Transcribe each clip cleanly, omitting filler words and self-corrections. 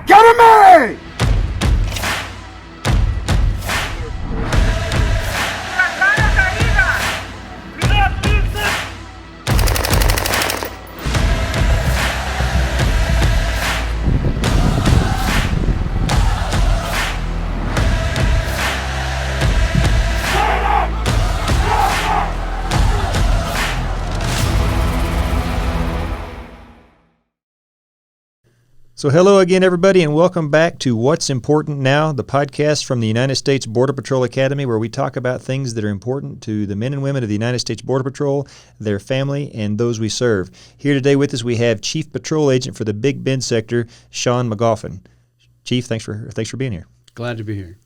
Cover me! So hello again, everybody, and welcome back to What's Important Now, the podcast from the United States Border Patrol Academy, where we talk about things that are important to the men and women of the United States Border Patrol, their family, and those we serve. Here today with us, we have Chief Patrol Agent for the Big Bend Sector, Sean McGoffin. Chief, thanks for being here. Glad to be here.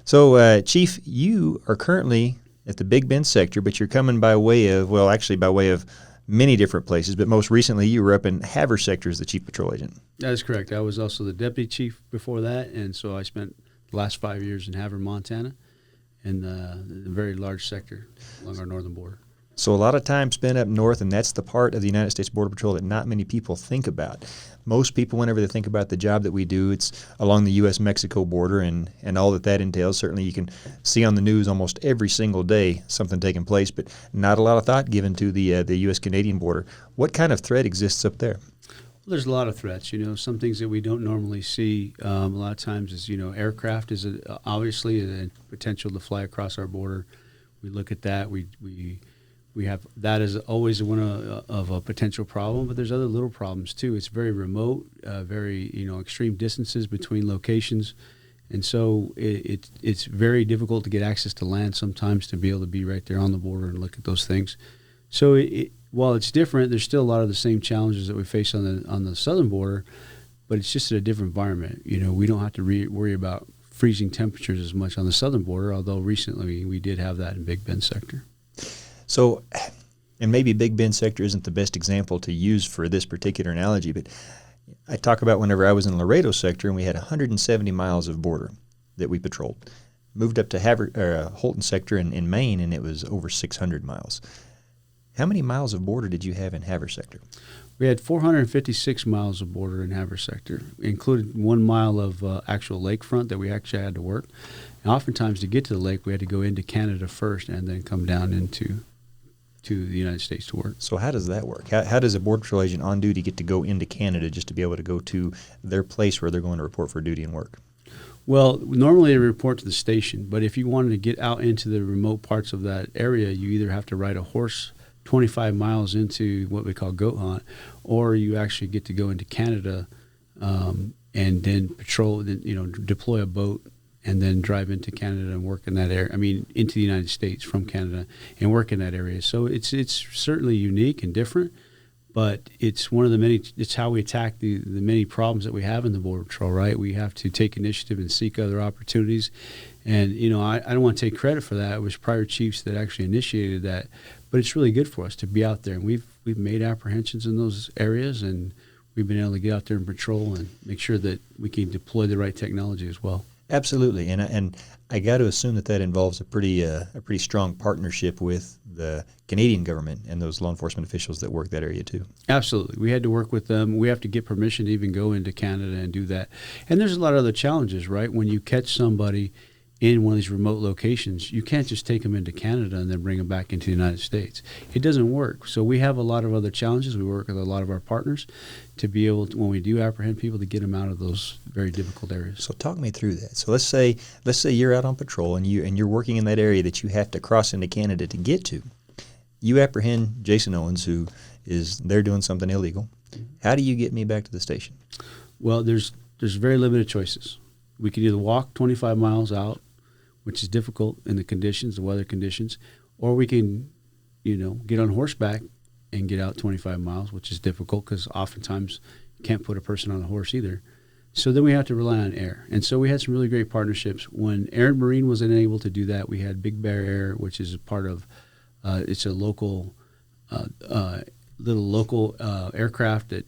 So, Chief, you are currently at the Big Bend Sector, but you're coming by way of many different places, but most recently you were up in Havre Sector as the Chief Patrol Agent. That is correct. I was also the Deputy Chief before that, and so I spent the last 5 years in Havre, Montana, in the very large sector along our northern border. So a lot of time spent up north, and that's the part of the United States Border Patrol that not many people think about. Most people, whenever they think about the job that we do, it's along the U.S.-Mexico border and all that entails. Certainly you can see on the news almost every single day something taking place, but not a lot of thought given to the U.S.-Canadian border. What kind of threat exists up there? Well, there's a lot of threats. Some things that we don't normally see a lot of times is, aircraft is obviously a potential to fly across our border. We look at that. We have that as always one of a potential problem, but there's other little problems too. It's very remote, very extreme distances between locations, and so it's very difficult to get access to land sometimes to be able to be right there on the border and look at those things. So while it's different, there's still a lot of the same challenges that we face on the southern border, but it's just a different environment. We don't have to worry about freezing temperatures as much on the southern border, although recently we did have that in Big Bend Sector. So, and maybe Big Bend Sector isn't the best example to use for this particular analogy, but I talk about whenever I was in Laredo Sector and we had 170 miles of border that we patrolled. Moved up to Holton Sector in Maine, and it was over 600 miles. How many miles of border did you have in Havre Sector? We had 456 miles of border in Havre Sector, included 1 mile of actual lakefront that we actually had to work. And oftentimes to get to the lake, we had to go into Canada first and then come down into the United States to work. So how does that work? How does a Border Patrol agent on duty get to go into Canada just to be able to go to their place where they're going to report for duty and work? Well, normally they report to the station, but if you wanted to get out into the remote parts of that area, you either have to ride a horse 25 miles into what we call goat hunt, or you actually get to go into Canada and then patrol, deploy a boat and then drive into Canada and work in that area. Into the United States from Canada and work in that area. So it's certainly unique and different, but it's one of the many. It's how we attack the many problems that we have in the Border Patrol. Right, we have to take initiative and seek other opportunities. And I don't want to take credit for that. It was prior chiefs that actually initiated that, but it's really good for us to be out there. And we've made apprehensions in those areas, and we've been able to get out there and patrol and make sure that we can deploy the right technology as well. Absolutely, and I got to assume that involves a pretty strong partnership with the Canadian government and those law enforcement officials that work that area too. Absolutely, we had to work with them. We have to get permission to even go into Canada and do that. And there's a lot of other challenges, right? When you catch somebody in one of these remote locations, you can't just take them into Canada and then bring them back into the United States. It doesn't work. So we have a lot of other challenges. We work with a lot of our partners to be able to, when we do apprehend people, to get them out of those very difficult areas. So talk me through that. So let's say you're out on patrol and you're working in that area that you have to cross into Canada to get to. You apprehend Jason Owens, who is there doing something illegal. How do you get me back to the station? Well, there's very limited choices. We can either walk 25 miles out, which is difficult in the weather conditions, or we can, get on horseback and get out 25 miles, which is difficult because oftentimes you can't put a person on a horse either. So then we have to rely on air. And so we had some really great partnerships. When Air and Marine wasn't able to do that, we had Big Bear Air, which is a part of, it's a local, little local aircraft that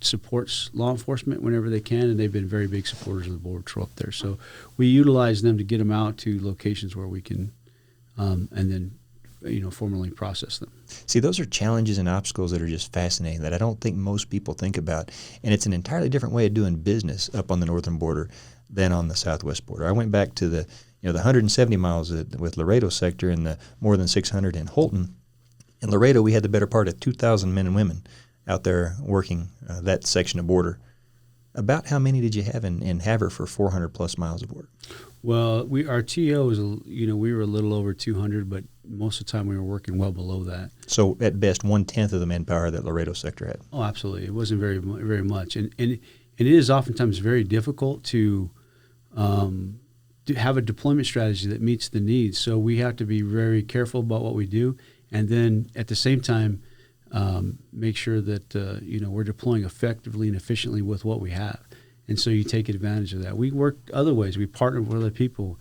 supports law enforcement whenever they can, and they've been very big supporters of the Border Patrol up there. So we utilize them to get them out to locations where we can, and then formally process them. See, those are challenges and obstacles that are just fascinating that I don't think most people think about. And it's an entirely different way of doing business up on the northern border than on the southwest border. I went back to the 170 miles with Laredo sector and the more than 600 in Holton. In Laredo, we had the better part of 2,000 men and women out there working that section of border. About how many did you have in Havre for 400 plus miles of work? Well, our TO was, we were a little over 200, but most of the time we were working well below that. So at best, 1/10 of the manpower that Laredo sector had. Oh, absolutely. It wasn't very much, and it is oftentimes very difficult to have a deployment strategy that meets the needs. So we have to be very careful about what we do, and then at the same time make sure that we're deploying effectively and efficiently with what we have. And so you take advantage of that. We work other ways. We partnered with other people,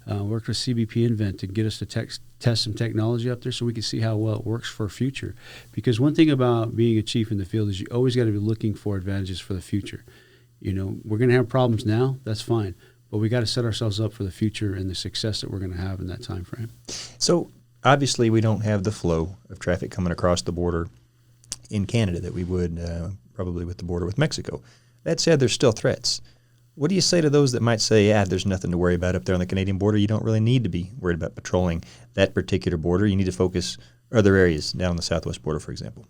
worked with CBP Invent to get us to test some technology up there so we can see how well it works for future. Because one thing about being a chief in the field is you always got to be looking for advantages for the future. We're going to have problems now. That's fine. But we got to set ourselves up for the future and the success that we're going to have in that time frame. So obviously we don't have the flow of traffic coming across the border in Canada that we would probably with the border with Mexico. That said, there's still threats. What do you say to those that might say, there's nothing to worry about up there on the Canadian border? You don't really need to be worried about patrolling that particular border. You need to focus other areas down on the southwest border, for example.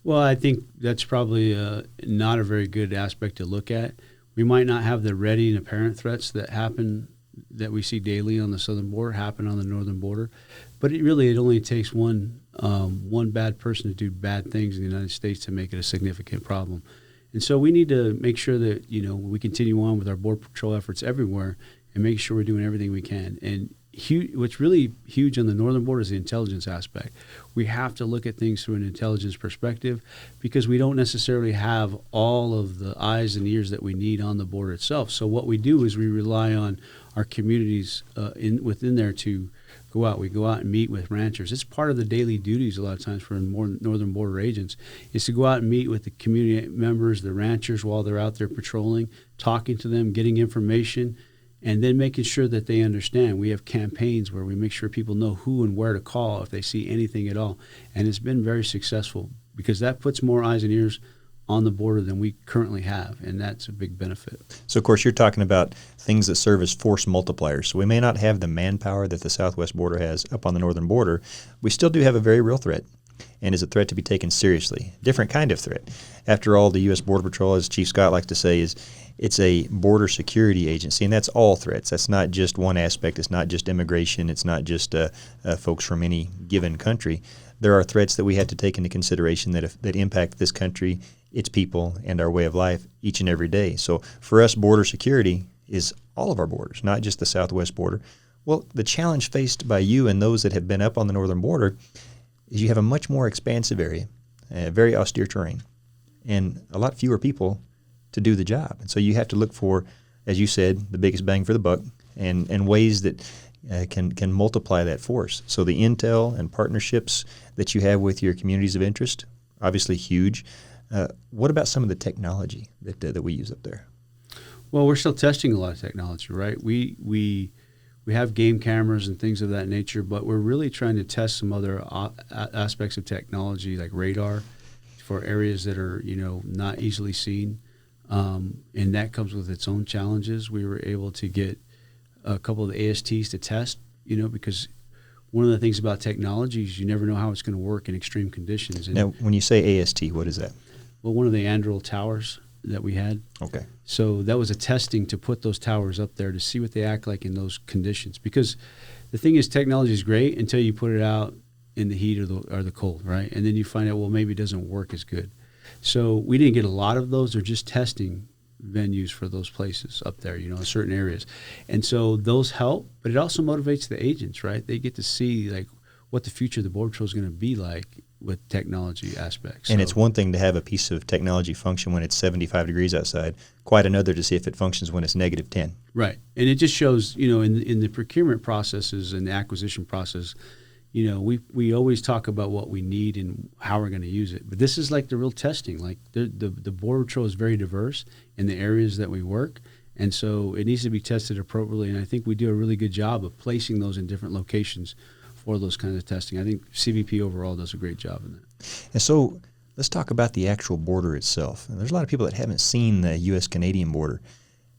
Well, I think that's probably not a very good aspect to look at. We might not have the ready and apparent threats that we see daily on the southern border happen on the northern border, but it only takes one bad person to do bad things in the United States to make it a significant problem. And so we need to make sure that we continue on with our border patrol efforts everywhere and make sure we're doing everything we can. And what's really huge on the northern border is the intelligence aspect. We have to look at things through an intelligence perspective because we don't necessarily have all of the eyes and ears that we need on the border itself. So what we do is we rely on our communities within there to go out. We go out and meet with ranchers. It's part of the daily duties a lot of times for more northern border agents is to go out and meet with the community members, the ranchers while they're out there patrolling, talking to them, getting information, and then making sure that they understand. We have campaigns where we make sure people know who and where to call if they see anything at all. And it's been very successful because that puts more eyes and ears on the border than we currently have, and that's a big benefit. So, of course, you're talking about things that serve as force multipliers. So we may not have the manpower that the southwest border has up on the northern border. We still do have a very real threat, and is a threat to be taken seriously. Different kind of threat. After all, the U.S. Border Patrol, as Chief Scott likes to say, it's a border security agency, and that's all threats. That's not just one aspect. It's not just immigration. It's not just folks from any given country. There are threats that we have to take into consideration that impact this country, its people, and our way of life each and every day. So for us, border security is all of our borders, not just the southwest border. Well, the challenge faced by you and those that have been up on the northern border is you have a much more expansive area, very austere terrain, and a lot fewer people to do the job. And so you have to look for, as you said, the biggest bang for the buck and ways that can multiply that force. So the intel and partnerships that you have with your communities of interest, obviously huge. What about some of the technology that we use up there? Well, we're still testing a lot of technology, right? We have game cameras and things of that nature, but we're really trying to test some other aspects of technology like radar for areas that are not easily seen, and that comes with its own challenges. We were able to get a couple of the ASTs to test, because one of the things about technology is you never know how it's going to work in extreme conditions. And now, when you say AST, what is that? Well, one of the Anduril towers that we had. Okay. So that was a testing to put those towers up there to see what they act like in those conditions. Because the thing is, technology is great until you put it out in the heat or the cold, right? And then you find out, well, maybe it doesn't work as good. So we didn't get a lot of those. They're just testing venues for those places up there, in certain areas. And so those help, but it also motivates the agents, right? They get to see like what the future of the Border Patrol is going to be like with technology aspects. And it's one thing to have a piece of technology function when it's 75 degrees outside, quite another to see if it functions when it's negative 10. Right. And it just shows, in the procurement processes and the acquisition process, we always talk about what we need and how we're going to use it. But this is like the real testing. Like the Border Patrol is very diverse in the areas that we work. And so it needs to be tested appropriately. And I think we do a really good job of placing those in different locations for those kinds of testing. I think CBP overall does a great job in that. And so let's talk about the actual border itself. And there's a lot of people that haven't seen the U.S.-Canadian border.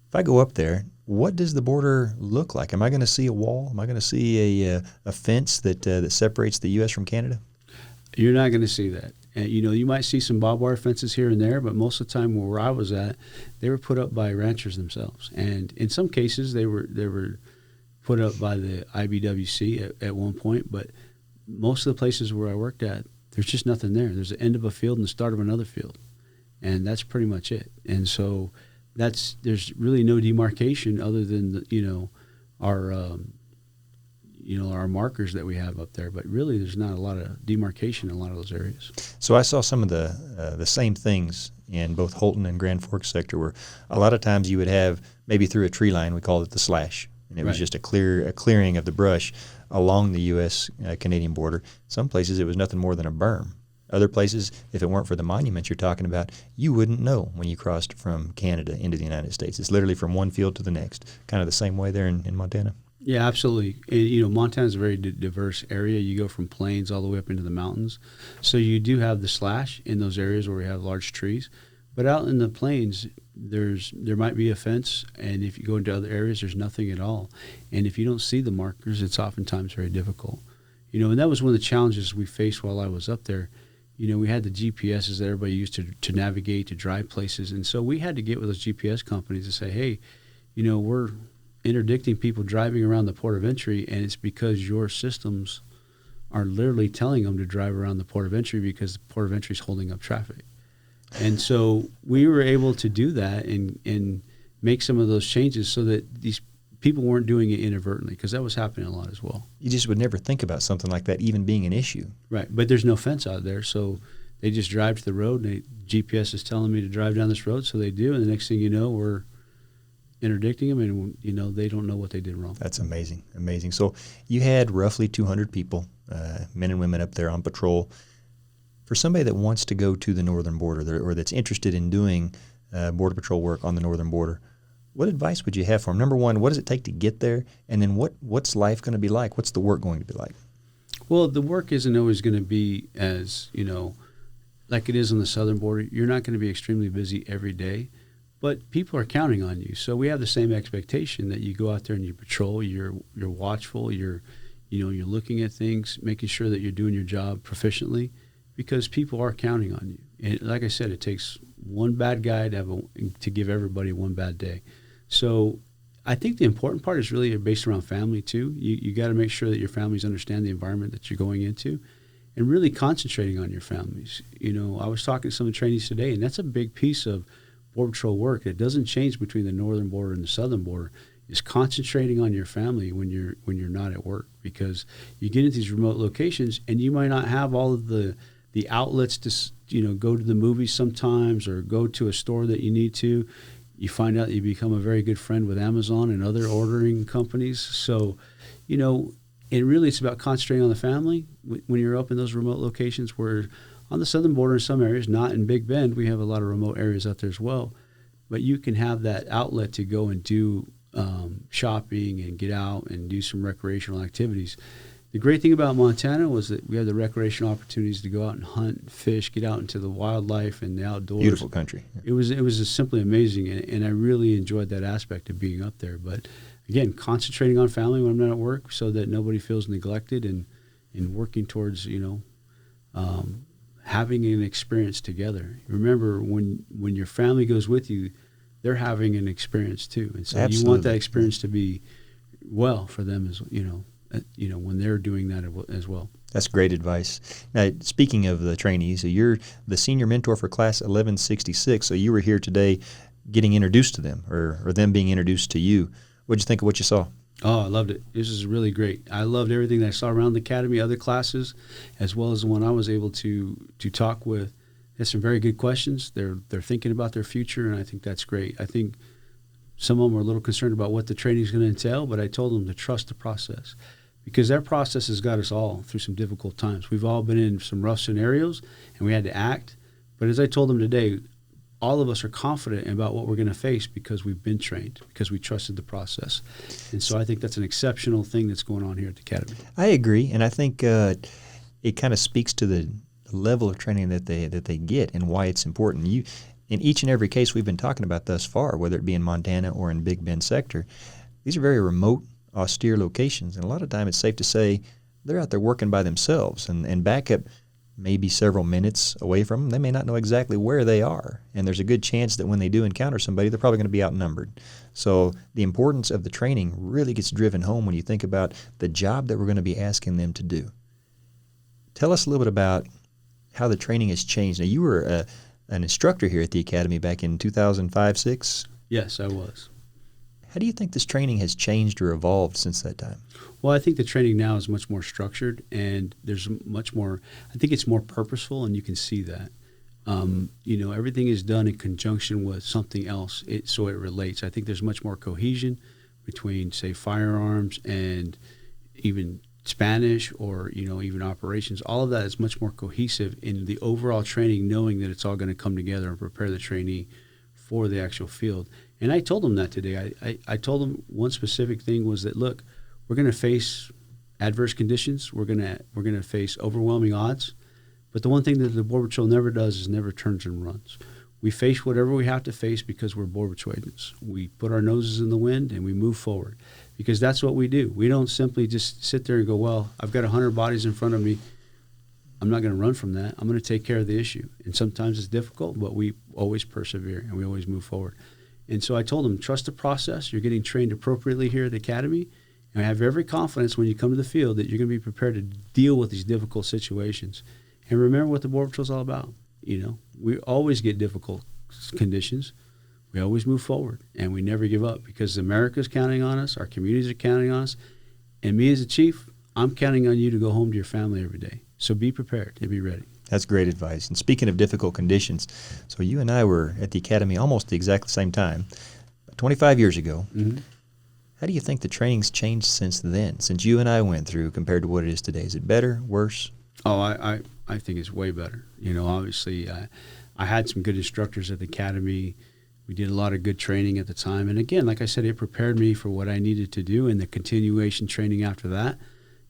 If I go up there, what does the border look like? Am I going to see a wall? Am I going to see a fence that separates the U.S. from Canada? You're not going to see that. And, you might see some barbed wire fences here and there, but most of the time where I was at, they were put up by ranchers themselves. And in some cases, they were put up by the IBWC at one point, but most of the places where I worked at, there's just nothing there. There's the end of a field and the start of another field, and that's pretty much it. And so there's really no demarcation other than our markers that we have up there. But really, there's not a lot of demarcation in a lot of those areas. So I saw some of the same things in both Holton and Grand Forks sector, where a lot of times you would have maybe through a tree line, we called it the slash, and it was just a clearing of the brush along the U.S.-Canadian border. Some places it was nothing more than a berm. Other places, if it weren't for the monuments you're talking about, you wouldn't know when you crossed from Canada into the United States. It's literally from one field to the next, kind of the same way there in Montana. Yeah, absolutely. And, Montana's a very diverse area. You go from plains all the way up into the mountains. So you do have the slash in those areas where we have large trees. But out in the plains, there might be a fence, and if you go into other areas, there's nothing at all. And if you don't see the markers, it's oftentimes very difficult. And that was one of the challenges we faced while I was up there. We had the GPSs that everybody used to navigate, to drive places. And so we had to get with those GPS companies to say, hey, we're interdicting people driving around the port of entry, and it's because your systems are literally telling them to drive around the port of entry because the port of entry is holding up traffic. And so we were able to do that and make some of those changes so that these people weren't doing it inadvertently, because that was happening a lot as well. You just would never think about something like that even being an issue. Right, but there's no fence out there, so they just drive to the road, and GPS is telling me to drive down this road, so they do, and the next thing you know, we're interdicting them, and they don't know what they did wrong. That's amazing. So you had roughly 200 people, men and women up there on patrol. For somebody that wants to go to the northern border or that's interested in doing Border Patrol work on the northern border, what advice would you have for them? Number one, what does it take to get there? And then what's life going to be like? What's the work going to be like? Well, the work isn't always going to be as, like it is on the southern border. You're not going to be extremely busy every day, but people are counting on you. So we have the same expectation that you go out there and you patrol, you're watchful, you're looking at things, making sure that you're doing your job proficiently, because people are counting on you. And like I said, it takes one bad guy to give everybody one bad day. So I think the important part is really based around family too. You got to make sure that your families understand the environment that you're going into, and really concentrating on your families. I was talking to some of the trainees today, and that's a big piece of Border Patrol work. It doesn't change between the northern border and the southern border. Is concentrating on your family when you're not at work, because you get into these remote locations and you might not have all of the outlets to go to the movies sometimes, or go to a store that you need to. You find out you become a very good friend with Amazon and other ordering companies. So, and really it's about concentrating on the family when you're up in those remote locations. Where on the southern border in some areas, not in Big Bend, we have a lot of remote areas out there as well, but you can have that outlet to go and do shopping and get out and do some recreational activities. The great thing about Montana was that we had the recreational opportunities to go out and hunt, fish, get out into the wildlife and the outdoors. Beautiful country. It was just simply amazing, and I really enjoyed that aspect of being up there. But again, concentrating on family when I'm not at work, so that nobody feels neglected, and working towards having an experience together. Remember, when your family goes with you, they're having an experience too, and so Absolutely. You want that experience to be well for them as when they're doing that as well. That's great advice. Now, speaking of the trainees, so you're the senior mentor for Class 1166, so you were here today getting introduced to them, or them being introduced to you. What did you think of what you saw? Oh, I loved it. This is really great. I loved everything that I saw around the academy, other classes, as well as the one I was able to talk with. They had some very good questions. They're thinking about their future, and I think that's great. I think some of them were a little concerned about what the training is going to entail, but I told them to trust the process, because that process has got us all through some difficult times. We've all been in some rough scenarios, and we had to act. But as I told them today, all of us are confident about what we're going to face because we've been trained, because we trusted the process. And so I think that's an exceptional thing that's going on here at the Academy. I agree, and I think it kind of speaks to the level of training that they get and why it's important. In each and every case we've been talking about thus far, whether it be in Montana or in Big Bend sector, these are very remote, austere locations, and a lot of time it's safe to say they're out there working by themselves, and backup may be several minutes away from them. They may not know exactly where they are, and there's a good chance that when they do encounter somebody, they're probably going to be outnumbered. So the importance of the training really gets driven home when you think about the job that we're going to be asking them to do. Tell us a little bit about how the training has changed. Now, you were an instructor here at the Academy back in 2005-06? Yes, I was. How do you think this training has changed or evolved since that time? Well, I think the training now is much more structured, and there's much more, I think it's more purposeful, and you can see that. Everything is done in conjunction with something else, so it relates. I think there's much more cohesion between, say, firearms and even Spanish or, even operations. All of that is much more cohesive in the overall training, knowing that it's all going to come together and prepare the trainee for the actual field. And I told them that today. I told them one specific thing was that, look, we're going to face adverse conditions. We're going to face overwhelming odds. But the one thing that the Border Patrol never does is never turns and runs. We face whatever we have to face because we're Border Patrol agents. We put our noses in the wind and we move forward because that's what we do. We don't simply just sit there and go, well, I've got 100 bodies in front of me. I'm not going to run from that. I'm going to take care of the issue. And sometimes it's difficult, but we always persevere and we always move forward. And so I told them, trust the process. You're getting trained appropriately here at the Academy. And I have every confidence when you come to the field that you're going to be prepared to deal with these difficult situations. And remember what the Border Patrol is all about. We always get difficult conditions. We always move forward, and we never give up because America's counting on us. Our communities are counting on us. And me as a chief, I'm counting on you to go home to your family every day. So be prepared and be ready. That's great advice. And speaking of difficult conditions, so you and I were at the Academy almost the exact same time, 25 years ago. Mm-hmm. How do you think the training's changed since then, since you and I went through, compared to what it is today? Is it better, worse? Oh, I think it's way better. Obviously, I had some good instructors at the Academy. We did a lot of good training at the time. And again, like I said, it prepared me for what I needed to do, and the continuation training after that,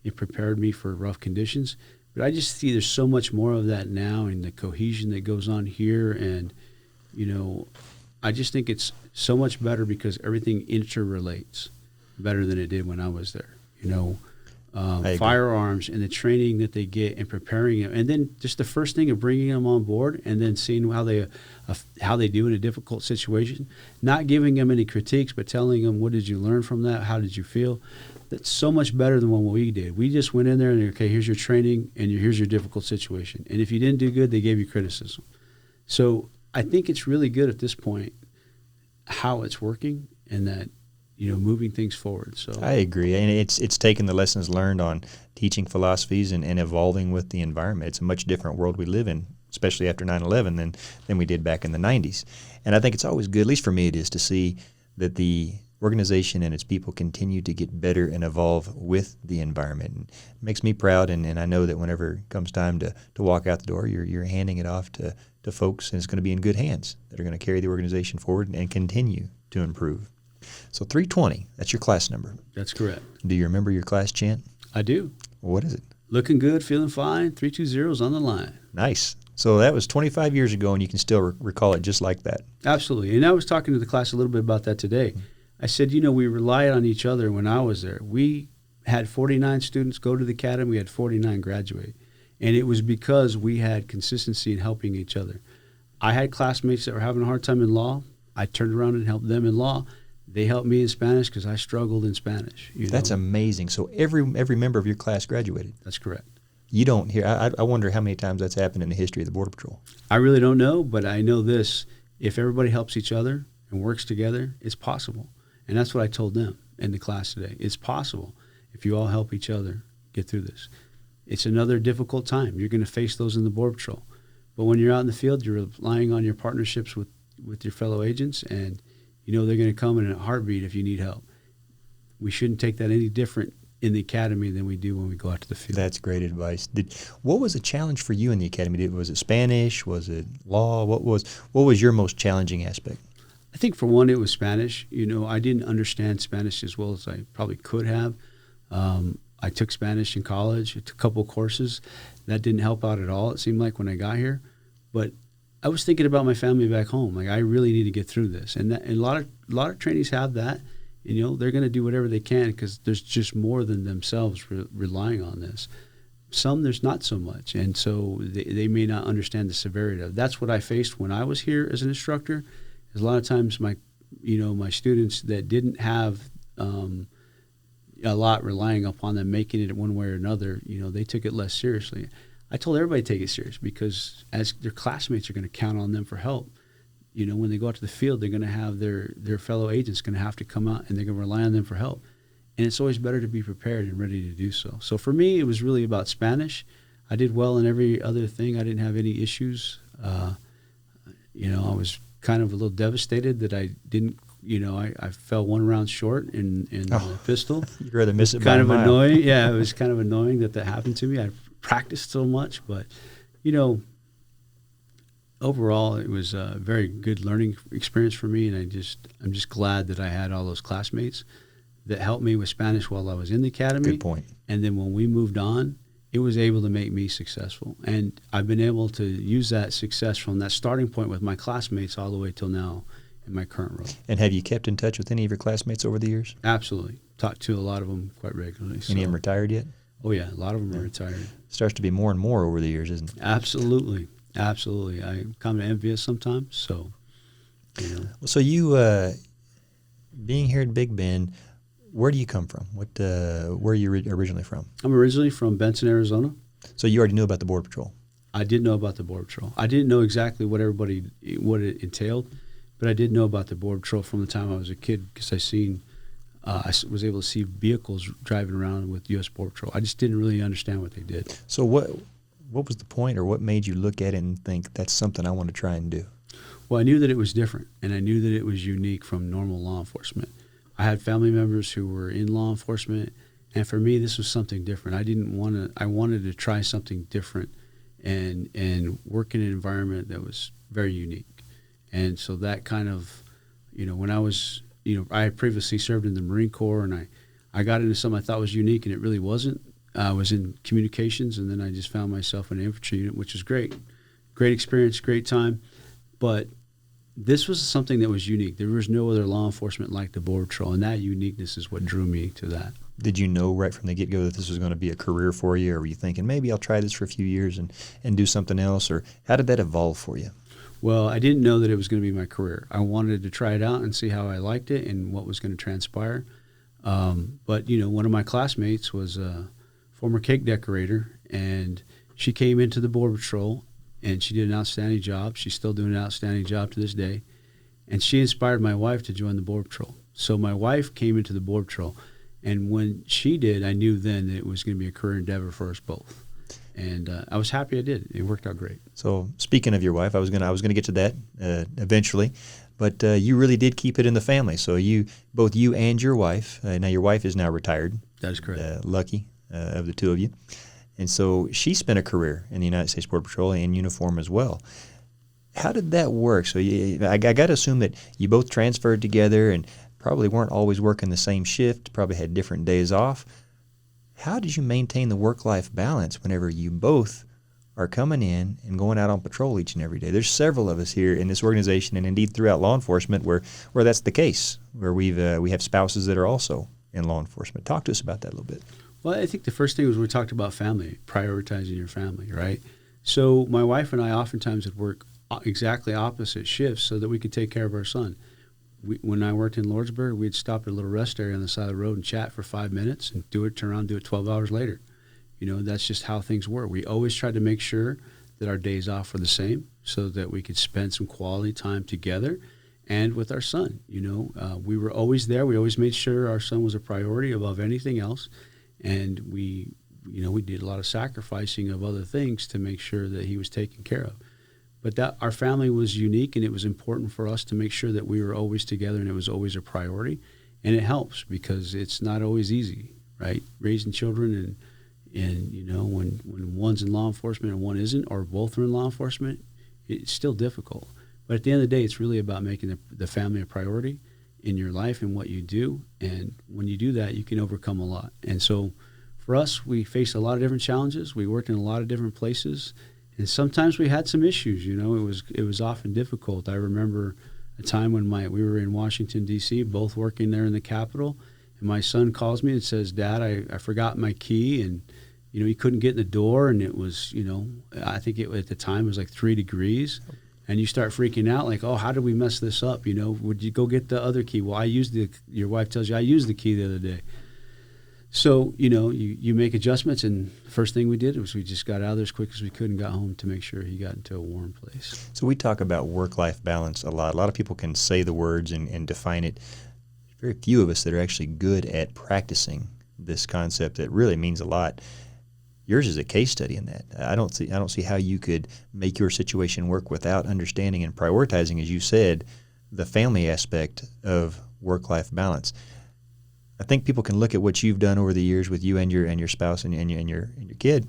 it prepared me for rough conditions. But I just see there's so much more of that now, and the cohesion that goes on here. And, I just think it's so much better because everything interrelates better than it did when I was there. Firearms and the training that they get and preparing them, and then just the first thing of bringing them on board and then seeing how they do in a difficult situation, not giving them any critiques, but telling them, what did you learn from that? How did you feel? That's so much better than what we did. We just went in there and, okay, here's your training and here's your difficult situation. And if you didn't do good, they gave you criticism. So I think it's really good at this point how it's working and that, moving things forward. So I agree. And it's taken the lessons learned on teaching philosophies and evolving with the environment. It's a much different world we live in, especially after 9/11 than we did back in the 90s. And I think it's always good, at least for me it is, to see that the organization and its people continue to get better and evolve with the environment. And it makes me proud, and I know that whenever it comes time to walk out the door, you're handing it off to folks, and it's going to be in good hands that are going to carry the organization forward and continue to improve. So 320, that's your class number. That's correct. Do you remember your class chant? I do. What is it? Looking good, feeling fine, 320 is on the line. Nice. So that was 25 years ago, and you can still recall it just like that. Absolutely. And I was talking to the class a little bit about that today. I said, we relied on each other when I was there. We had 49 students go to the Academy. We had 49 graduate. And it was because we had consistency in helping each other. I had classmates that were having a hard time in law. I turned around and helped them in law. They helped me in Spanish because I struggled in Spanish. That's amazing. So every member of your class graduated? That's correct. You don't hear. I wonder how many times that's happened in the history of the Border Patrol. I really don't know, but I know this. If everybody helps each other and works together, it's possible. And that's what I told them in the class today. It's possible if you all help each other get through this. It's another difficult time. You're going to face those in the Border Patrol. But when you're out in the field, you're relying on your partnerships with your fellow agents, and they're going to come in a heartbeat if you need help. We shouldn't take that any different in the academy than we do when we go out to the field. That's great advice. What was a challenge for you in the academy? Was it Spanish? Was it law? What was your most challenging aspect? I think for one, it was Spanish. I didn't understand Spanish as well as I probably could have. I took Spanish in college. I took a couple of courses. That didn't help out at all, it seemed like, when I got here. But I was thinking about my family back home. Like, I really need to get through this. And a lot of trainees have that. They're going to do whatever they can because there's just more than themselves relying on this. Some, there's not so much. And so they may not understand the severity of it. That's what I faced when I was here as an instructor. Is a lot of times my students that didn't have a lot relying upon them making it one way or another, they took it less seriously. I told everybody to take it serious because as their classmates are going to count on them for help. When they go out to the field, they're going to have their fellow agents going to have to come out and they're going to rely on them for help. And it's always better to be prepared and ready to do so. So for me, it was really about Spanish. I did well in every other thing. I didn't have any issues. I was kind of a little devastated that I didn't, I fell one round short in the pistol. You'd rather miss it by kind a of mile. annoying. Yeah, it was kind of annoying that happened to me. I practiced so much, but, overall, it was a very good learning experience for me, and I'm just glad that I had all those classmates that helped me with Spanish while I was in the academy. Good point. And then when we moved on, it was able to make me successful. And I've been able to use that success from that starting point with my classmates all the way till now in my current role. And have you kept in touch with any of your classmates over the years? Absolutely. Talked to a lot of them quite regularly. Any of them retired yet? Oh, yeah. A lot of them are retired. Starts to be more and more over the years, isn't it? Absolutely. Absolutely. I come to envious sometimes. So, So you, being here at Big Bend, where do you come from? Where are you originally from? I'm originally from Benson, Arizona. So you already knew about the Border Patrol? I did know about the Border Patrol. I didn't know exactly what it entailed, but I did know about the Border Patrol from the time I was a kid because I was able to see vehicles driving around with U.S. Border Patrol. I just didn't really understand what they did. So what was the point, or what made you look at it and think that's something I want to try and do? Well, I knew that it was different, and I knew that it was unique from normal law enforcement. I had family members who were in law enforcement, and for me, this was something different. I wanted to try something different and work in an environment that was very unique. And so that kind of, when I was, I had previously served in the Marine Corps, and I got into something I thought was unique, and it really wasn't. I was in communications, and then I just found myself in an infantry unit, which was great. Great experience, great time. But this was something that was unique. There was no other law enforcement like the Border Patrol, and that uniqueness is what drew me to that. Did you know right from the get-go that this was going to be a career for you, or were you thinking, maybe I'll try this for a few years and do something else, or how did that evolve for you? Well, I didn't know that it was going to be my career. I wanted to try it out and see how I liked it and what was going to transpire. But, one of my classmates was a former cake decorator, and she came into the Border Patrol, and she did an outstanding job. She's still doing an outstanding job to this day. And she inspired my wife to join the Border Patrol. So my wife came into the Border Patrol, and when she did, I knew then that it was going to be a career endeavor for us both. And I was happy I did. It worked out great. So speaking of your wife, I was gonna get to that eventually, but you really did keep it in the family. So both you and your wife. Now your wife is now retired. That is correct. Lucky of the two of you, and so she spent a career in the United States Border Patrol in uniform as well. How did that work? So I got to assume that you both transferred together and probably weren't always working the same shift. Probably had different days off. How did you maintain the work-life balance whenever you both are coming in and going out on patrol each and every day? There's several of us here in this organization, and indeed throughout law enforcement, where that's the case, where we have spouses that are also in law enforcement. Talk to us about that a little bit. Well, I think the first thing was we talked about family, prioritizing your family, right? So my wife and I oftentimes would work exactly opposite shifts so that we could take care of our son. When I worked in Lordsburg, we'd stop at a little rest area on the side of the road and chat for 5 minutes and turn around and do it 12 hours later. That's just how things were. We always tried to make sure that our days off were the same so that we could spend some quality time together and with our son. We were always there. We always made sure our son was a priority above anything else. And we did a lot of sacrificing of other things to make sure that he was taken care of. But that our family was unique, and it was important for us to make sure that we were always together, and it was always a priority. And it helps because it's not always easy, right? Raising children and when one's in law enforcement and one isn't, or both are in law enforcement, it's still difficult. But at the end of the day, it's really about making the family a priority in your life and what you do. And when you do that, you can overcome a lot. And so for us, we faced a lot of different challenges. We worked in a lot of different places. And sometimes we had some issues, it was often difficult. I remember a time when we were in Washington, D.C., both working there in the Capitol, and my son calls me and says, Dad, I forgot my key, and, he couldn't get in the door, and it was, I think at the time it was like 3 degrees, and you start freaking out like, oh, how did we mess this up? Would you go get the other key? Well, your wife tells you, I used the key the other day. So, you make adjustments, and the first thing we did was we just got out of there as quick as we could and got home to make sure he got into a warm place. So we talk about work-life balance a lot. A lot of people can say the words and define it. Very few of us that are actually good at practicing this concept that really means a lot. Yours is a case study in that. I don't see how you could make your situation work without understanding and prioritizing, as you said, the family aspect of work-life balance. I think people can look at what you've done over the years with you and your spouse and your kid,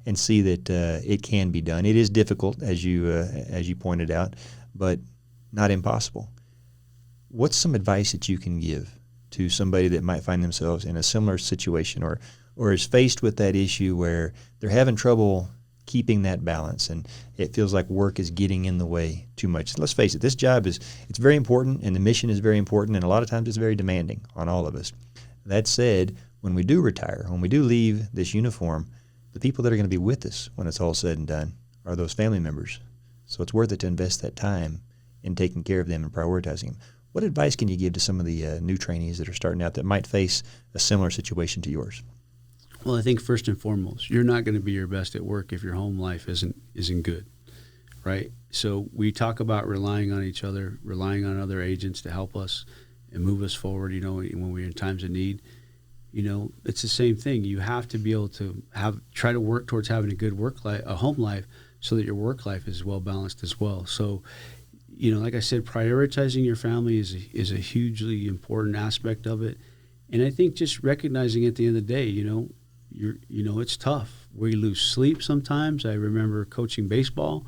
and see that it can be done. It is difficult, as you pointed out, but not impossible. What's some advice that you can give to somebody that might find themselves in a similar situation, or is faced with that issue where they're having trouble keeping that balance and it feels like work is getting in the way too much? Let's face it, this job it's very important, and the mission is very important, and a lot of times it's very demanding on all of us. That said, when we do retire, when we do leave this uniform, the people that are going to be with us when it's all said and done are those family members. So it's worth it to invest that time in taking care of them and prioritizing them. What advice can you give to some of the new trainees that are starting out that might face a similar situation to yours? Well, I think first and foremost, you're not going to be your best at work if your home life isn't good, right? So we talk about relying on each other, relying on other agents to help us and move us forward, when we're in times of need. It's the same thing. You have to be able to try to work towards having a good work life, a home life, so that your work life is well balanced as well. So, like I said, prioritizing your family is a hugely important aspect of it. And I think just recognizing at the end of the day, it's tough. We lose sleep sometimes. I remember coaching baseball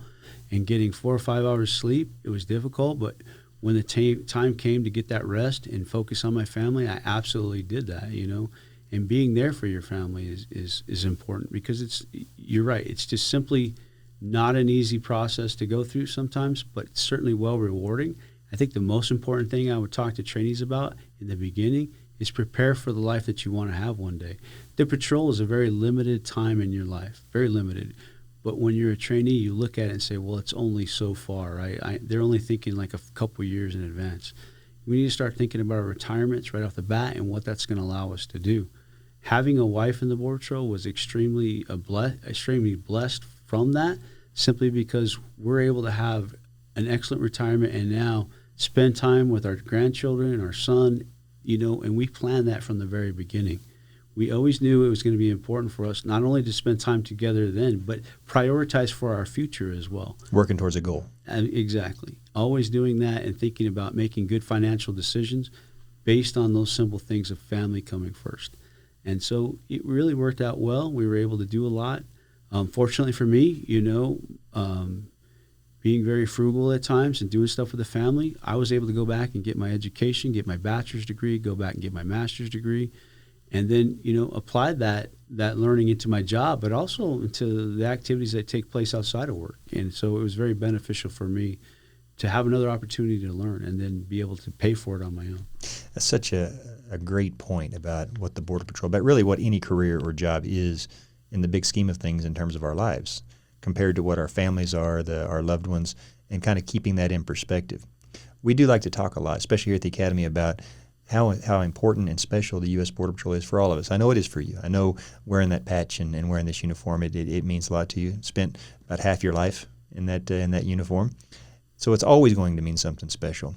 and getting 4 or 5 hours sleep. It was difficult, but when the time came to get that rest and focus on my family, I absolutely did that, And being there for your family is important, because you're right, it's just simply not an easy process to go through sometimes, but it's certainly well rewarding. I think the most important thing I would talk to trainees about in the beginning is prepare for the life that you want to have one day. The patrol is a very limited time in your life, very limited. But when you're a trainee, you look at it and say, well, it's only so far, right? They're only thinking like a couple years in advance. We need to start thinking about our retirements right off the bat and what that's going to allow us to do. Having a wife in the Border Patrol was extremely blessed from that, simply because we're able to have an excellent retirement and now spend time with our grandchildren and our son, and we planned that from the very beginning. We always knew it was going to be important for us not only to spend time together then, but prioritize for our future as well. Working towards a goal. Exactly. Always doing that and thinking about making good financial decisions based on those simple things of family coming first. And so it really worked out well. We were able to do a lot. Fortunately for me, being very frugal at times and doing stuff with the family, I was able to go back and get my education, get my bachelor's degree, go back and get my master's degree, and then, apply that learning into my job, but also into the activities that take place outside of work. And so it was very beneficial for me to have another opportunity to learn and then be able to pay for it on my own. That's such a great point about what the Border Patrol, but really what any career or job is in the big scheme of things in terms of our lives, compared to what our families are, our loved ones, and kind of keeping that in perspective. We do like to talk a lot, especially here at the Academy, about how important and special the U.S. Border Patrol is for all of us. I know it is for you. I know wearing that patch and wearing this uniform, it means a lot to you. Spent about half your life in that uniform. So it's always going to mean something special.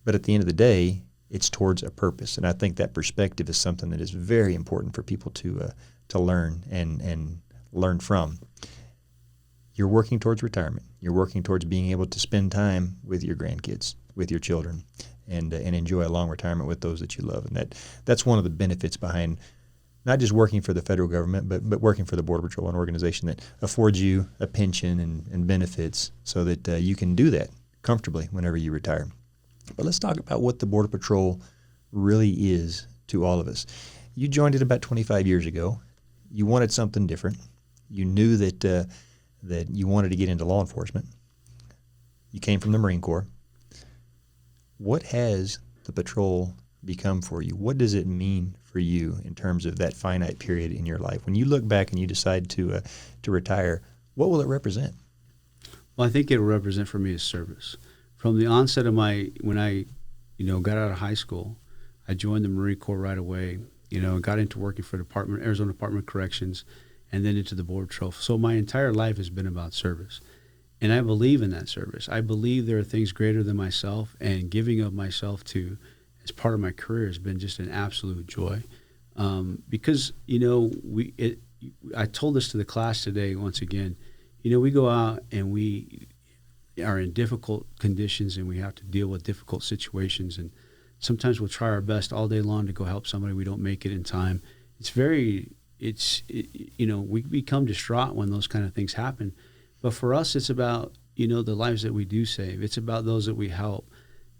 But at the end of the day, it's towards a purpose. And I think that perspective is something that is very important for people to learn and learn from. You're working towards retirement. You're working towards being able to spend time with your grandkids, with your children, and enjoy a long retirement with those that you love. And that's one of the benefits behind not just working for the federal government, but working for the Border Patrol, an organization that affords you a pension and benefits so that you can do that comfortably whenever you retire. But let's talk about what the Border Patrol really is to all of us. You joined it about 25 years ago. You wanted something different. You knew that you wanted to get into law enforcement. You came from the Marine Corps. What has the patrol become for you? What does it mean for you in terms of that finite period in your life? When you look back and you decide to retire, what will it represent? Well, I think it will represent for me is service. From the onset of when I got out of high school, I joined the Marine Corps right away, got into working for Arizona Department of Corrections, and then into the Border Patrol. So my entire life has been about service. And I believe in that service. I believe there are things greater than myself, and giving of myself to as part of my career has been just an absolute joy. Because, I told this to the class today once again, we go out and we are in difficult conditions and we have to deal with difficult situations. And sometimes we'll try our best all day long to go help somebody. We don't make it in time. We become distraught when those kind of things happen. But for us, it's about, the lives that we do save. It's about those that we help.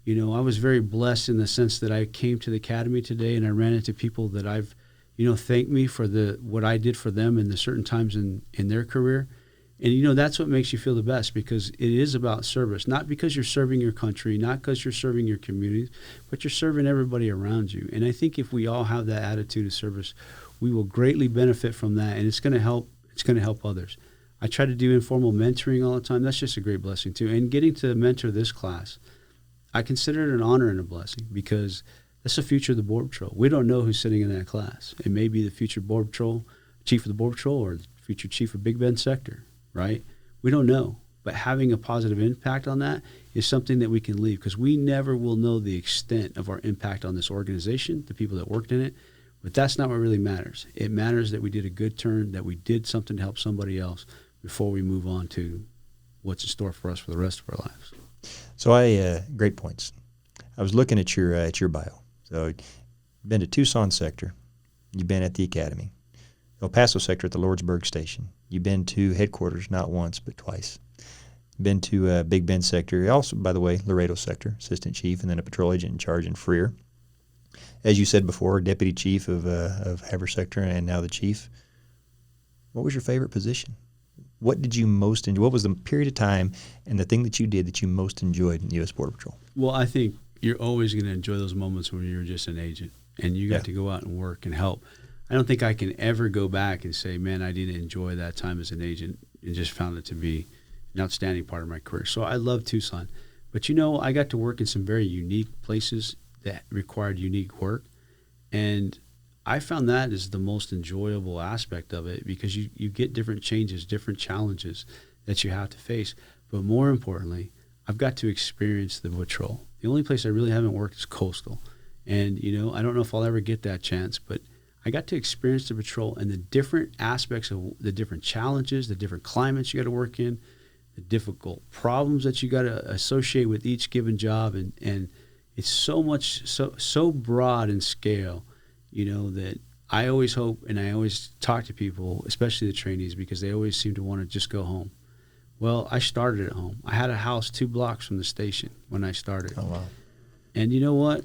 I was very blessed in the sense that I came to the academy today and I ran into people that I've, thanked me for what I did for them in the certain times in their career. And, that's what makes you feel the best, because it is about service, not because you're serving your country, not because you're serving your communities, but you're serving everybody around you. And I think if we all have that attitude of service, we will greatly benefit from that, and it's going to help others. I try to do informal mentoring all the time. That's just a great blessing too. And getting to mentor this class, I consider it an honor and a blessing, because that's the future of the Border Patrol. We don't know who's sitting in that class. It may be the future Border Patrol, chief of the Border Patrol, or the future chief of Big Bend sector, right? We don't know. But having a positive impact on that is something that we can leave, because we never will know the extent of our impact on this organization, the people that worked in it. But that's not what really matters. It matters that we did a good turn, that we did something to help somebody else before we move on to what's in store for us for the rest of our lives. So great points. I was looking at your bio. So you've been to Tucson sector. You've been at the academy. El Paso sector at the Lordsburg station. You've been to headquarters not once but twice. Been to Big Bend sector. Also, by the way, Laredo sector, assistant chief, and then a patrol agent in charge in Freer. As you said before, deputy chief of Havre sector, and now the chief. What was your favorite position? What did you most enjoy? What was the period of time and the thing that you did that you most enjoyed in the U.S. Border Patrol? Well, I think you're always going to enjoy those moments when you're just an agent and you got to go out and work and help. I don't think I can ever go back and say, man, I didn't enjoy that time as an agent, and just found it to be an outstanding part of my career. So I love Tucson. But, I got to work in some very unique places that required unique work. And I found that is the most enjoyable aspect of it, because you get different changes, different challenges that you have to face. But more importantly, I've got to experience the patrol. The only place I really haven't worked is coastal. And, I don't know if I'll ever get that chance, but I got to experience the patrol and the different aspects of the different challenges, the different climates you got to work in, the difficult problems that you got to associate with each given job. And it's so broad in scale, that I always hope, and I always talk to people, especially the trainees, because they always seem to want to just go home. Well, I started at home. I had a house 2 blocks from the station when I started. Oh, wow. And you know what?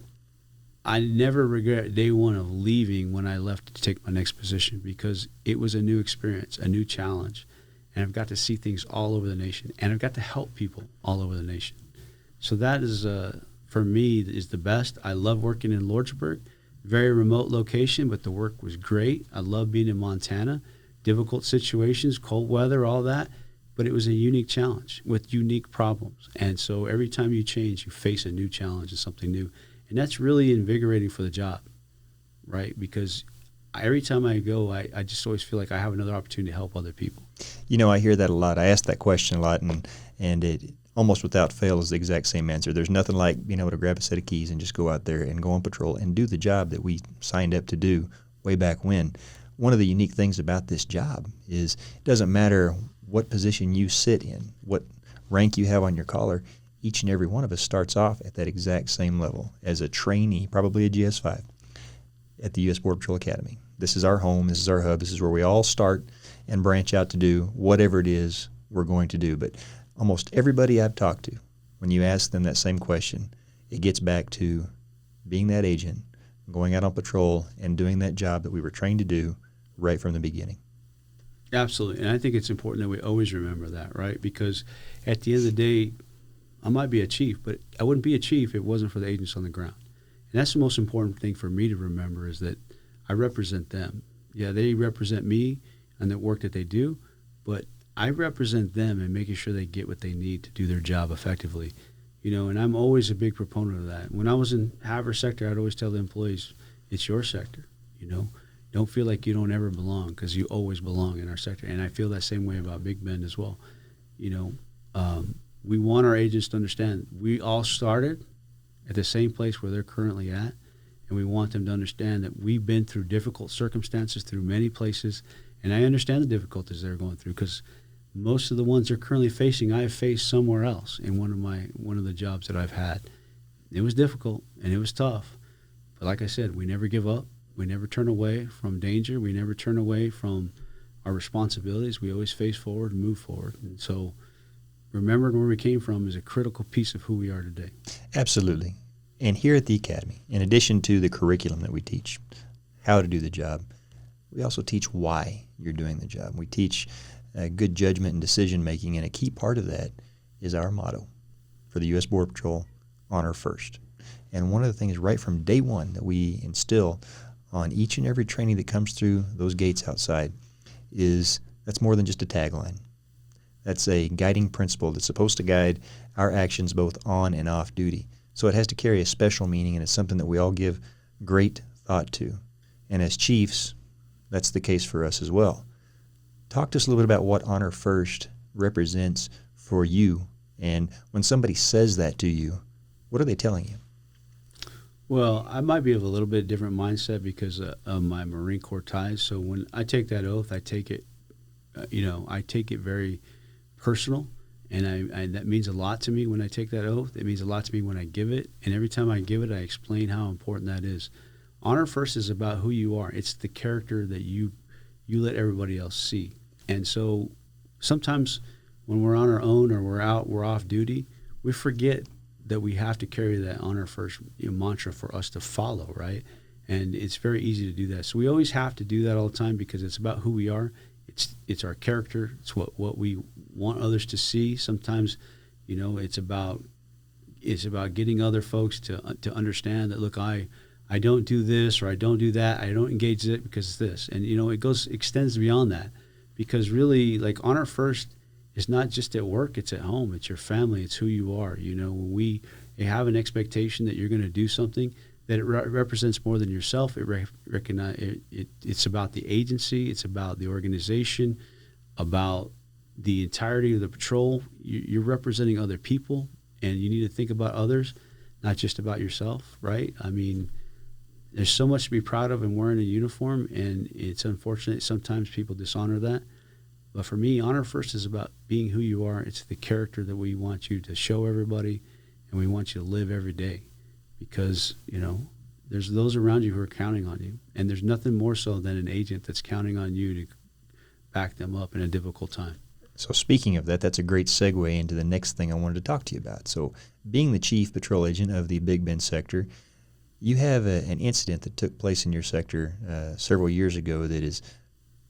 I never regret day one of leaving when I left to take my next position, because it was a new experience, a new challenge. And I've got to see things all over the nation, and I've got to help people all over the nation. So that is, for me, is the best. I love working in Lordsburg. Very remote location, but the work was great. I love being in Montana. Difficult situations, cold weather, all that. But it was a unique challenge with unique problems. And so every time you change, you face a new challenge and something new. And that's really invigorating for the job, right? Because every time I go, I just always feel like I have another opportunity to help other people. I hear that a lot. I ask that question a lot, and it almost without fail is the exact same answer. There's nothing like being able to grab a set of keys and just go out there and go on patrol and do the job that we signed up to do way back when. One of the unique things about this job is it doesn't matter what position you sit in, what rank you have on your collar, each and every one of us starts off at that exact same level as a trainee, probably a GS5. at the U.S. Border Patrol Academy. This is our home. This is our hub. This is where we all start and branch out to do whatever it is we're going to do. But almost everybody I've talked to, when you ask them that same question, it gets back to being that agent, going out on patrol, and doing that job that we were trained to do right from the beginning. Absolutely. And I think it's important that we always remember that, right? Because at the end of the day, I might be a chief, but I wouldn't be a chief if it wasn't for the agents on the ground. And that's the most important thing for me to remember, is that I represent them. Yeah, they represent me and the work that they do, but I represent them and making sure they get what they need to do their job effectively. And I'm always a big proponent of that. When I was in Havre sector, I'd always tell the employees, it's your sector, Don't feel like you don't ever belong, because you always belong in our sector. And I feel that same way about Big Bend as well. We want our agents to understand we all started at the same place where they're currently at, and we want them to understand that we've been through difficult circumstances through many places, and I understand the difficulties they're going through, because most of the ones they're currently facing, I've faced somewhere else in one of the jobs that I've had. It was difficult and it was tough, but like I said, we never give up. We never turn away from danger. We never turn away from our responsibilities. We always face forward and move forward. And so remembering where we came from is a critical piece of who we are today. Absolutely. And here at the Academy, in addition to the curriculum that we teach, how to do the job, we also teach why you're doing the job. We teach good judgment and decision-making, and a key part of that is our motto for the U.S. Border Patrol, honor first. And one of the things right from day one that we instill on each and every training that comes through those gates outside is that's more than just a tagline. That's a guiding principle that's supposed to guide our actions both on and off duty. So it has to carry a special meaning, and it's something that we all give great thought to. And as chiefs, that's the case for us as well. Talk to us a little bit about what honor first represents for you, and when somebody says that to you, what are they telling you? Well, I might be of a little bit different mindset because of my Marine Corps ties. So when I take that oath, I take it, I take it very personal, and I that means a lot to me when I take that oath. It means a lot to me when I give it, and every time I give it, I explain how important that is. Honor first is about who you are. It's the character that you let everybody else see. And so sometimes when we're on our own or we're off duty, we forget that we have to carry that honor first mantra for us to follow, right? And it's very easy to do that. So we always have to do that all the time because it's about who we are. It's our character. It's what we want others to see. Sometimes, it's about getting other folks to understand that, look, I don't do this or I don't do that. I don't engage it because it's this. And, it extends beyond that, because really, like, honor first is not just at work, it's at home, it's your family, it's who you are. When we have an expectation that you're going to do something, that it represents more than yourself. It's about the agency, it's about the organization, about the entirety of the patrol. You're representing other people, and you need to think about others, not just about yourself, right? I mean, there's so much to be proud of in wearing a uniform, and it's unfortunate sometimes people dishonor that. But for me, honor first is about being who you are. It's the character that we want you to show everybody, and we want you to live every day, because, there's those around you who are counting on you, and there's nothing more so than an agent that's counting on you to back them up in a difficult time. So speaking of that, that's a great segue into the next thing I wanted to talk to you about. So being the chief patrol agent of the Big Bend sector, you have an incident that took place in your sector several years ago that is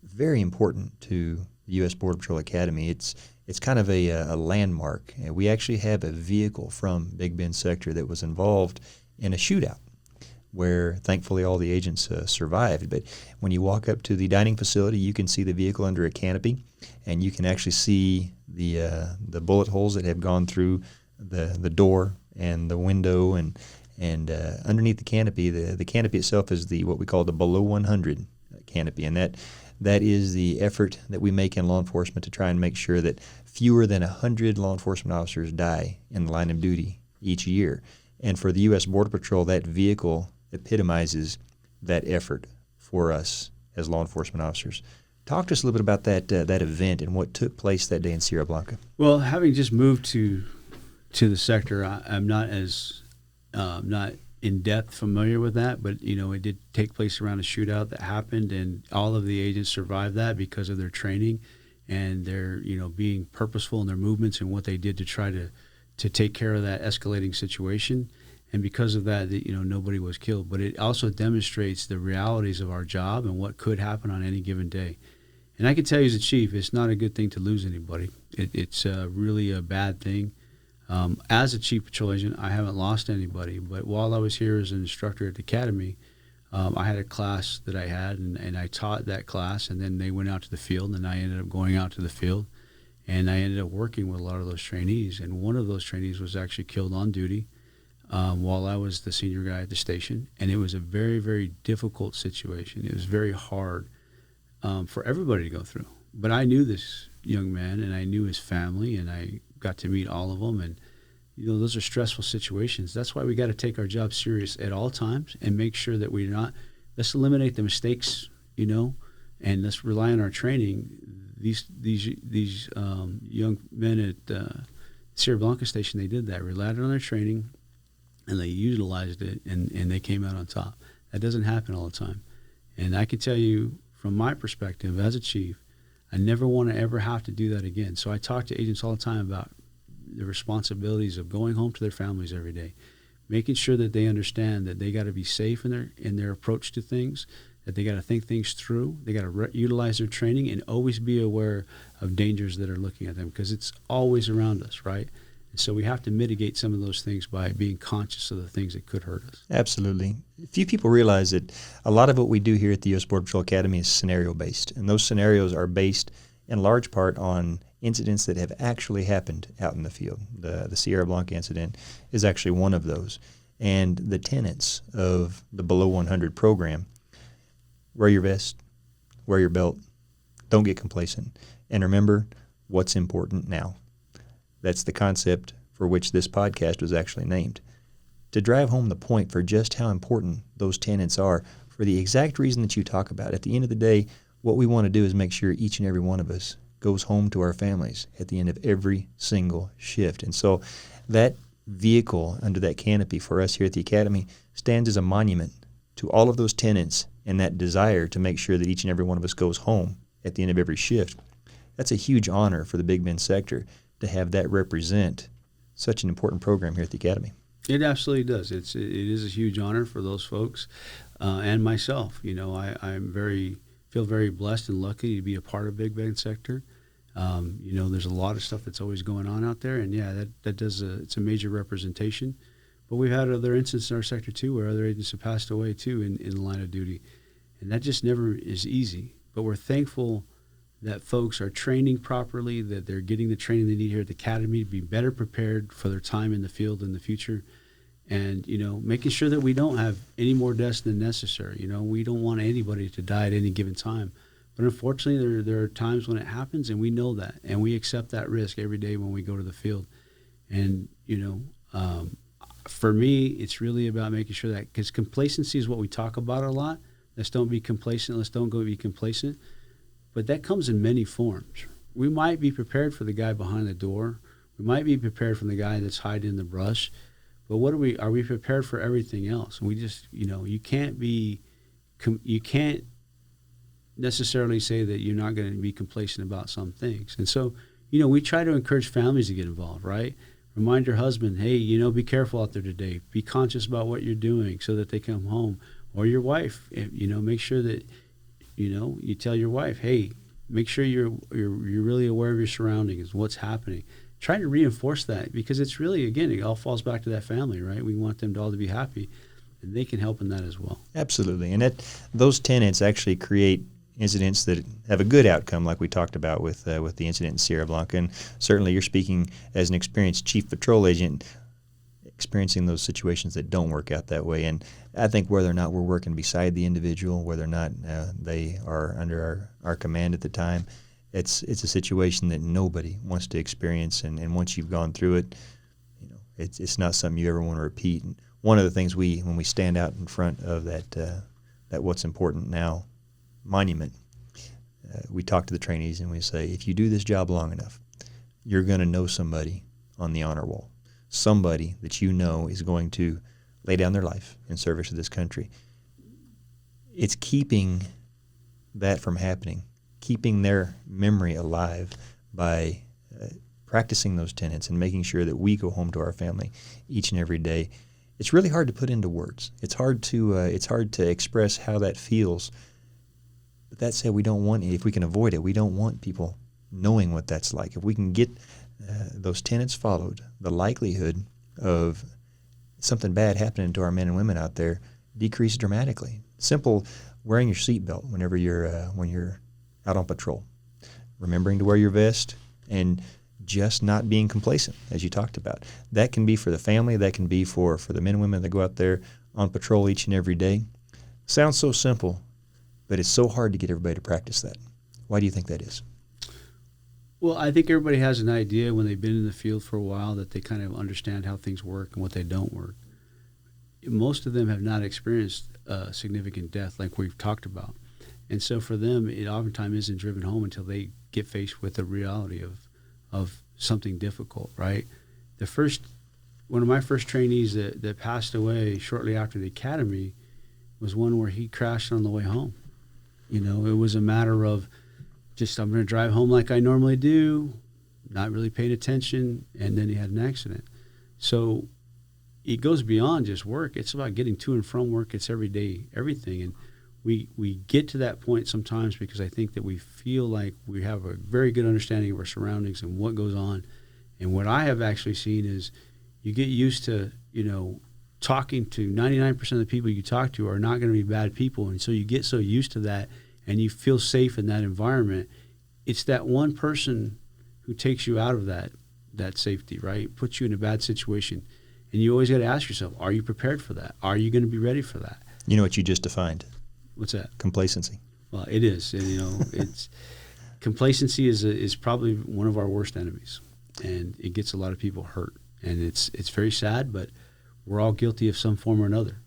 very important to the U.S. Border Patrol Academy. It's kind of a landmark. We actually have a vehicle from Big Bend sector that was involved in a shootout where thankfully all the agents survived. But when you walk up to the dining facility, you can see the vehicle under a canopy, and you can actually see the bullet holes that have gone through the door and the window, and underneath the canopy, the canopy itself is what we call the below 100 canopy, and that is the effort that we make in law enforcement to try and make sure that fewer than 100 law enforcement officers die in the line of duty each year. And for the U.S. Border Patrol, that vehicle epitomizes that effort for us as law enforcement officers. Talk to us a little bit about that event and what took place that day in Sierra Blanca. Well, having just moved to the sector, I'm not as not in depth familiar with that, but it did take place around a shootout that happened, and all of the agents survived that because of their training and their being purposeful in their movements and what they did to try to take care of that escalating situation. And because of that, nobody was killed. But it also demonstrates the realities of our job and what could happen on any given day. And I can tell you as a chief, it's not a good thing to lose anybody. It's really a bad thing. As a chief patrol agent, I haven't lost anybody. But while I was here as an instructor at the academy, I had a class that I had, and I taught that class. And then they went out to the field, and I ended up going out to the field. And I ended up working with a lot of those trainees. And one of those trainees was actually killed on duty while I was the senior guy at the station. And it was a very, very difficult situation. It was very hard for everybody to go through. But I knew this young man, and I knew his family, and I got to meet all of them. And, those are stressful situations. That's why we got to take our job serious at all times and make sure that let's eliminate the mistakes, and let's rely on our training. These young men at Sierra Blanca Station, they did that, relied on their training, and they utilized it, and they came out on top. That doesn't happen all the time. And I can tell you, from my perspective as a chief, I never want to ever have to do that again. So I talk to agents all the time about the responsibilities of going home to their families every day, making sure that they understand that they got to be safe in their approach to things, that they got to think things through, they got to utilize their training, and always be aware of dangers that are looking at them, because it's always around us, right? And so we have to mitigate some of those things by being conscious of the things that could hurt us. Absolutely. Few people realize that a lot of what we do here at the U.S. Border Patrol Academy is scenario-based, and those scenarios are based in large part on incidents that have actually happened out in the field. The Sierra Blanca incident is actually one of those. And the tenets of the Below 100 program: wear your vest, wear your belt, don't get complacent, and remember what's important now. That's the concept for which this podcast was actually named, to drive home the point for just how important those tenets are, for the exact reason that you talk about. At the end of the day, what we want to do is make sure each and every one of us goes home to our families at the end of every single shift. And so that vehicle under that canopy for us here at the Academy stands as a monument to all of those tenets and that desire to make sure that each and every one of us goes home at the end of every shift. That's a huge honor for the big men sector to have that represent such an important program here at the Academy. It absolutely does. It is a huge honor for those folks and myself. I'm feel very blessed and lucky to be a part of Big Ben sector. There's a lot of stuff that's always going on out there, and it's a major representation. But we've had other instances in our sector too, where other agents have passed away too in the line of duty, and that just never is easy. But we're thankful that folks are training properly, that they're getting the training they need here at the Academy to be better prepared for their time in the field in the future. And, making sure that we don't have any more deaths than necessary. We don't want anybody to die at any given time. But unfortunately, there are times when it happens, and we know that. And we accept that risk every day when we go to the field. And, for me, it's really about making sure that, because complacency is what we talk about a lot. Let's don't be complacent. Let's don't go be complacent. But that comes in many forms. We might be prepared for the guy behind the door. We might be prepared for the guy that's hiding in the brush. But are we prepared for everything else? And we just, you can't necessarily say that you're not going to be complacent about some things. And so, we try to encourage families to get involved, right? Remind your husband, hey, be careful out there today. Be conscious about what you're doing so that they come home. Or your wife, make sure that, you tell your wife, hey, make sure you're really aware of your surroundings, what's happening. Try to reinforce that, because it's really, again, it all falls back to that family, right? We want them to all to be happy, and they can help in that as well. Absolutely. And those tenets actually create incidents that have a good outcome, like we talked about with the incident in Sierra Blanca. And certainly you're speaking as an experienced chief patrol agent, experiencing those situations that don't work out that way. And I think whether or not we're working beside the individual, whether or not they are under our command at the time, it's a situation that nobody wants to experience. And once you've gone through it, it's not something you ever want to repeat. And one of the things when we stand out in front of that what's important now monument, we talk to the trainees and we say, if you do this job long enough, you're going to know somebody on the honor wall, somebody that is going to lay down their life in service to this country. It's keeping that from happening, keeping their memory alive by practicing those tenets and making sure that we go home to our family each and every day. It's really hard to put into words. It's hard to express how that feels. But that said, we don't want, if we can avoid it, we don't want people knowing what that's like. If we can get those tenets followed, the likelihood of something bad happening to our men and women out there decreases dramatically. Simple, wearing your seatbelt whenever when you're out on patrol, remembering to wear your vest, and just not being complacent, as you talked about. That can be for the family. That can be for the men and women that go out there on patrol each and every day. Sounds so simple, but it's so hard to get everybody to practice that. Why do you think that is? Well, I think everybody has an idea when they've been in the field for a while that they kind of understand how things work and what they don't work. Most of them have not experienced significant death like we've talked about. And so for them, it oftentimes isn't driven home until they get faced with the reality of something difficult, right? One of my first trainees that passed away shortly after the academy was one where he crashed on the way home. You know, it was a matter of just, I'm going to drive home like I normally do, not really paying attention, and then he had an accident. So it goes beyond just work. It's about getting to and from work. It's every day, everything. And we get to that point sometimes because I think that we feel like we have a very good understanding of our surroundings and what goes on. And what I have actually seen is you get used to, talking to 99% of the people you talk to are not going to be bad people. And so you get so used to that and you feel safe in that environment. It's that one person who takes you out of that safety, right? Puts you in a bad situation. And you always got to ask yourself, are you prepared for that? Are you going to be ready for that? You know what you just defined? What's that? Complacency. Well, it is. And, it's complacency is probably one of our worst enemies, and it gets a lot of people hurt. And it's very sad, but we're all guilty of some form or another.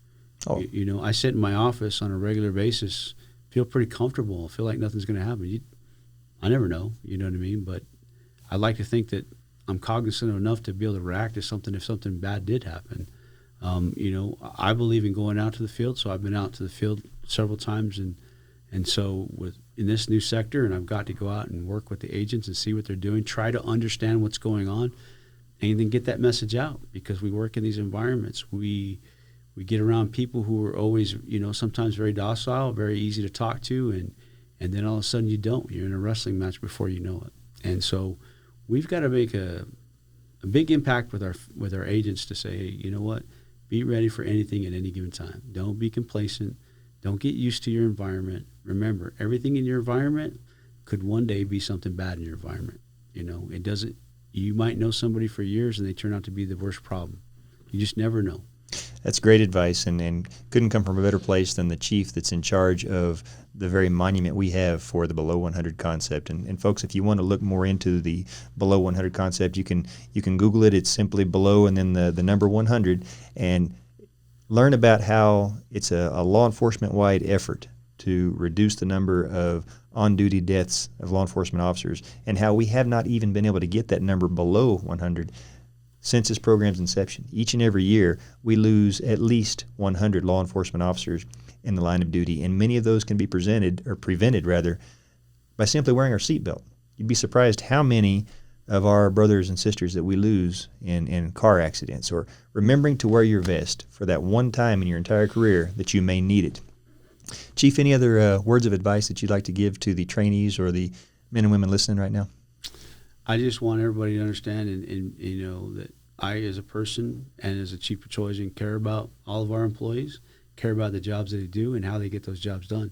Oh. I sit in my office on a regular basis, feel pretty comfortable, feel like nothing's going to happen. I never know, you know what I mean? But I like to think that I'm cognizant enough to be able to react to something if something bad did happen. I believe in going out to the field, so I've been out to the field several times, and so in this new sector, and I've got to go out and work with the agents and see what they're doing, try to understand what's going on, and then get that message out, because we work in these environments. We get around people who are always, sometimes very docile, very easy to talk to, and then all of a sudden you don't. You're in a wrestling match before you know it. And so we've got to make a big impact with our agents to say, hey, you know what? Be ready for anything at any given time. Don't be complacent. Don't get used to your environment. Remember, everything in your environment could one day be something bad in your environment. It doesn't. You might know somebody for years and they turn out to be the worst problem. You just never know. That's great advice, and couldn't come from a better place than the chief that's in charge of the very monument we have for the below 100 concept. And folks, if you want to look more into the below 100 concept, you can Google it. It's simply below and then the number 100, and learn about how it's a law enforcement-wide effort to reduce the number of on-duty deaths of law enforcement officers, and how we have not even been able to get that number below 100 since this program's inception. Each and every year, we lose at least 100 law enforcement officers in the line of duty, and many of those can be prevented by simply wearing our seatbelt. You'd be surprised how many of our brothers and sisters that we lose in car accidents, or remembering to wear your vest for that one time in your entire career that you may need it. Chief, any other words of advice that you'd like to give to the trainees or the men and women listening right now? I just want everybody to understand, and that I, as a person and as a chief patrol agent, care about all of our employees, care about the jobs that they do and how they get those jobs done,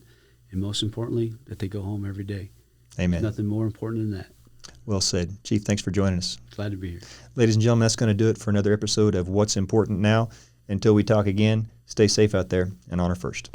and most importantly, that they go home every day. Amen. There's nothing more important than that. Well said. Chief, thanks for joining us. Glad to be here. Ladies and gentlemen, that's going to do it for another episode of What's Important Now. Until we talk again, stay safe out there and honor first.